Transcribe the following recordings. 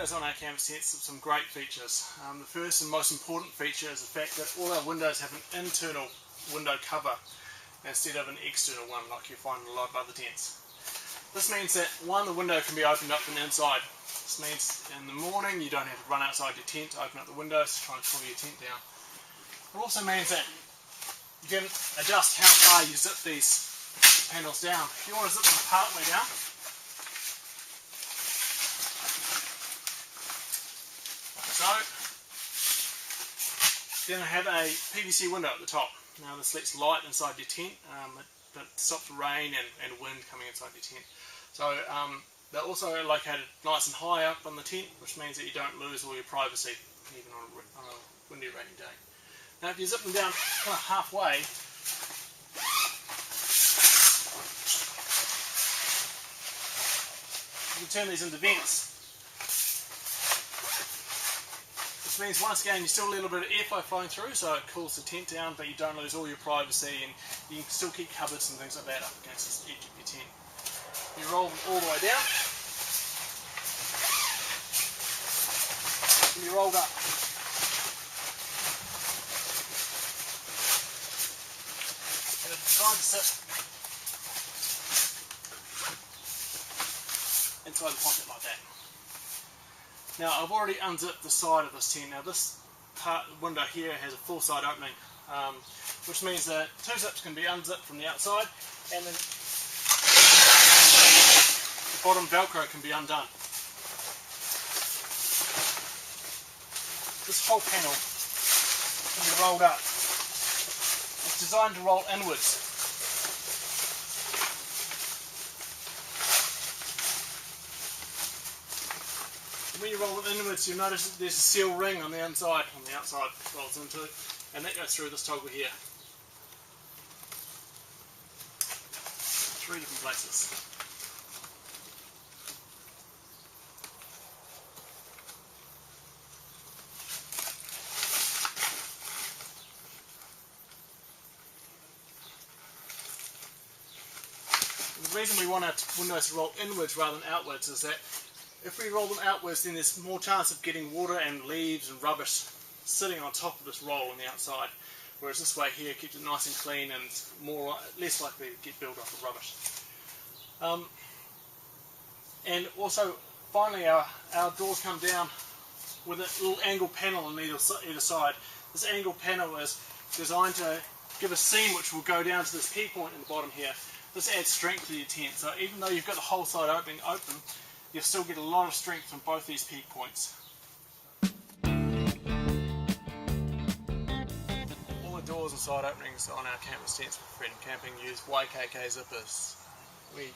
windows on our canvas tents have some great features. The first and most important feature is the fact that all our windows have an internal window cover instead of an external one like you find in a lot of other tents. This means that one, the window can be opened up from the inside. This means in the morning you don't have to run outside your tent to open up the windows to try and cool your tent down. It also means that you can adjust how far you zip these panels down. If you want to zip them part way down, so then I have a PVC window at the top. Now this lets light inside your tent, but stops rain and wind coming inside your tent. So they're also located nice and high up on the tent, which means that you don't lose all your privacy, even on a windy, rainy day. Now if you zip them down kind of halfway, you can turn these into vents. Which means once again you still a little bit of airflow flowing through, so it cools the tent down, but you don't lose all your privacy, and you can still keep cupboards and things like that up against the edge of your tent. You roll them all the way down, and you're rolled up. And it's designed to sit inside the pocket like that. Now I've already unzipped the side of this tent. Now this window here has a full side opening, which means that two zips can be unzipped from the outside, and then the bottom velcro can be undone. This whole panel can be rolled up. It's designed to roll inwards. When you roll it inwards, you'll notice that there's a seal ring on the outside it rolls into it, and that goes through this toggle here. 3 different places. The reason we want our windows to roll inwards rather than outwards is that if we roll them outwards, then there's more chance of getting water and leaves and rubbish sitting on top of this roll on the outside, whereas this way here keeps it nice and clean and less likely to get built up with rubbish. And also, finally, our doors come down with a little angle panel on either side. This angle panel is designed to give a seam which will go down to this key point in the bottom here. This adds strength to your tent, so even though you've got the whole side open, you'll still get a lot of strength from both these peak points. All the doors and side openings on our campus tents for Freedom Camping use YKK zippers. We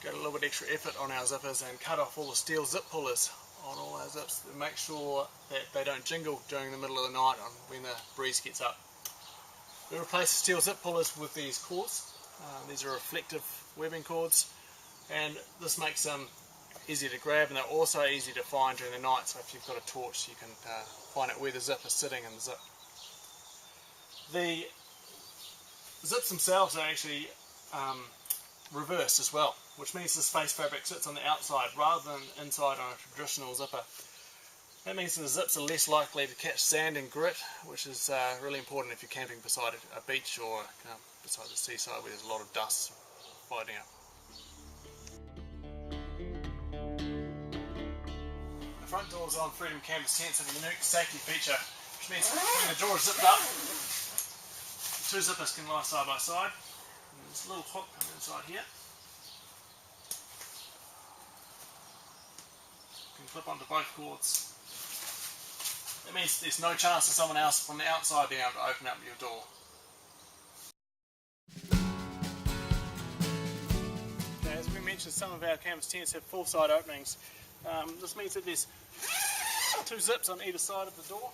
got a little bit extra effort on our zippers and cut off all the steel zip pullers on all our zips to make sure that they don't jingle during the middle of the night when the breeze gets up. We replace the steel zip pullers with these cords. These are reflective webbing cords, and this makes them easy to grab, and they're also easy to find during the night, so if you've got a torch you can find out where the zip is sitting in the zip. The zips themselves are actually reversed as well, which means this face fabric sits on the outside rather than inside on a traditional zipper. That means the zips are less likely to catch sand and grit, which is really important if you're camping beside a beach or beside the seaside where there's a lot of dust floating up. The front doors on Freedom Campus tents have a unique safety feature, which means when the door is zipped up, the two zippers can lie side by side. And there's a little hook coming inside here. You can clip onto both cords. That means there's no chance of someone else from the outside being able to open up your door. Okay, as we mentioned, some of our campus tents have full side openings. This means that there's two zips on either side of the door.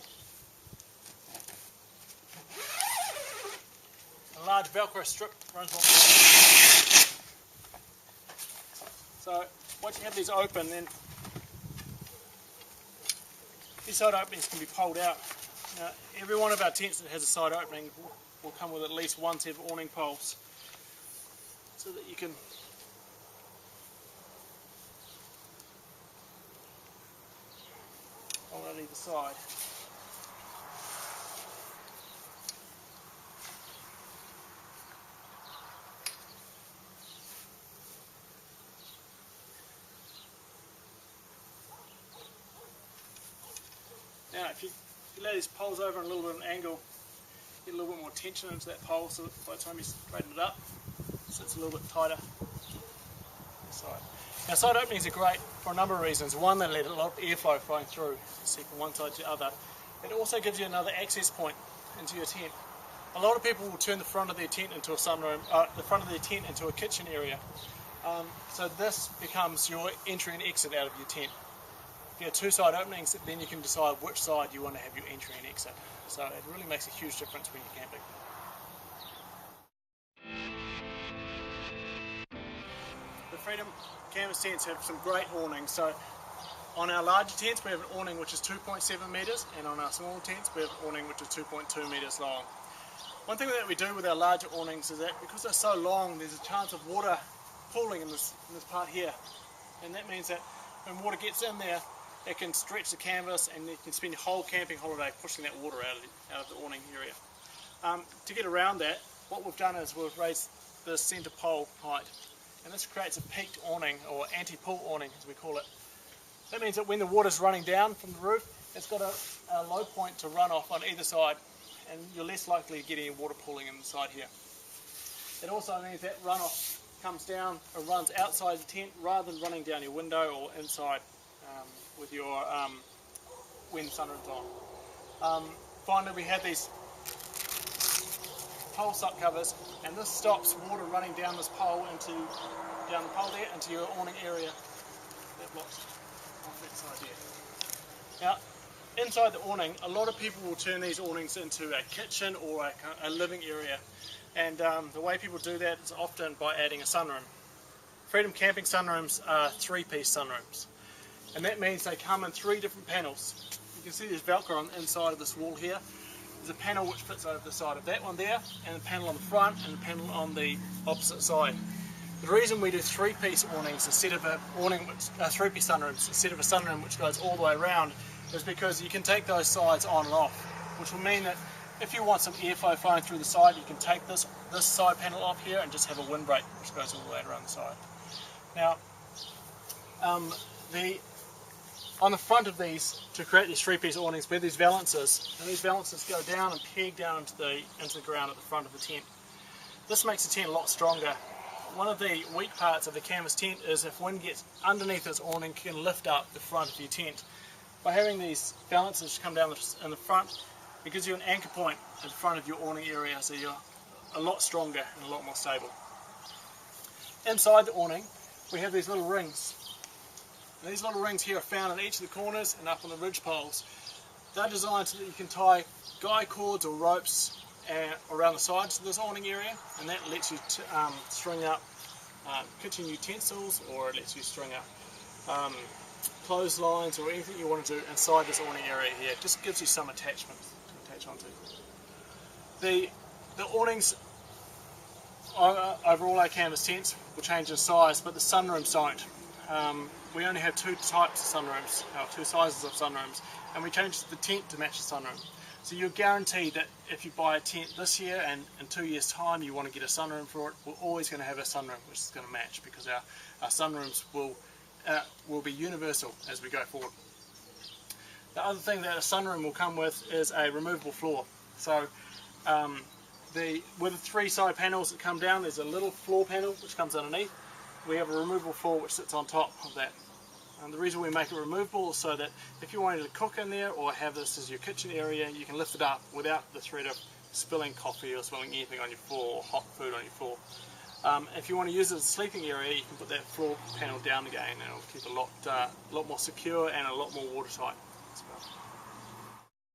A large Velcro strip runs along the way. So once you have these open, then these side openings can be pulled out. Now, every one of our tents that has a side opening will come with at least one set of awning poles, so that you can either side. Now if you lay these poles over in a little bit of an angle, get a little bit more tension into that pole, so that by the time you straighten it up, it sits a little bit tighter. Now side openings are great for a number of reasons. One, they let a lot of airflow flowing through, see from one side to the other. It also gives you another access point into your tent. A lot of people will turn the front of their tent into a sunroom, the front of their tent into a kitchen area. So this becomes your entry and exit out of your tent. If you have two side openings, then you can decide which side you want to have your entry and exit. So it really makes a huge difference when you're camping. The Freedom canvas tents have some great awnings. So on our larger tents we have an awning which is 2.7 metres, and on our smaller tents we have an awning which is 2.2 metres long. One thing that we do with our larger awnings is that because they're so long, there's a chance of water pooling in this part here, and that means that when water gets in there, it can stretch the canvas and you can spend your whole camping holiday pushing that water out of the awning area. To get around that, what we've done is we've raised the centre pole height, and this creates a peaked awning, or anti-pool awning as we call it. That means that when the water's running down from the roof, it's got a low point to run off on either side, and you're less likely to get any water pooling in the side here. It also means that runoff comes down or runs outside the tent rather than running down your window or inside with your when the sunroom's on. Finally, we have these pole suck covers, and this stops water running down this pole down the pole there into your awning area. That blocks off that side there. Now, inside the awning, a lot of people will turn these awnings into a kitchen or a living area, and the way people do that is often by adding a sunroom. Freedom Camping sunrooms are 3-piece sunrooms, and that means they come in 3 different panels. You can see there's Velcro on the inside of this wall here. There's a panel which fits over the side of that one there, and a panel on the front, and a panel on the opposite side. The reason we do 3-piece awnings instead of a 3-piece sunrooms instead of a sunroom which goes all the way around is because you can take those sides on and off, which will mean that if you want some airflow flowing through the side, you can take this side panel off here and just have a windbreak which goes all the way around the side. Now, on the front of these, to create these 3-piece awnings, we have these valances, and these valances go down and peg down into the ground at the front of the tent. This makes the tent a lot stronger. One of the weak parts of the canvas tent is if wind gets underneath this awning, it can lift up the front of your tent. By having these valances come down in the front, it gives you an anchor point at the front of your awning area, so you're a lot stronger and a lot more stable. Inside the awning, we have these little rings. And these little rings here are found in each of the corners and up on the ridge poles. They're designed so that you can tie guy cords or ropes around the sides of this awning area, and that lets you string up kitchen utensils, or it lets you string up clotheslines or anything you want to do inside this awning area here. It just gives you some attachment to attach onto. The awnings over all our canvas tents will change in size, but the sunrooms don't. We only have 2 types of sunrooms, 2 sizes of sunrooms, and we changed the tent to match the sunroom. So you're guaranteed that if you buy a tent this year and in 2 years' time you want to get a sunroom for it, we're always going to have a sunroom which is going to match, because our sunrooms will be universal as we go forward. The other thing that a sunroom will come with is a removable floor. So with the 3 side panels that come down, there's a little floor panel which comes underneath. We have a removable floor which sits on top of that. And the reason we make it removable is so that if you wanted to cook in there or have this as your kitchen area, you can lift it up without the threat of spilling coffee or spilling anything on your floor or hot food on your floor. If you want to use it as a sleeping area, you can put that floor panel down again, and it'll keep it a lot more secure and a lot more watertight as well.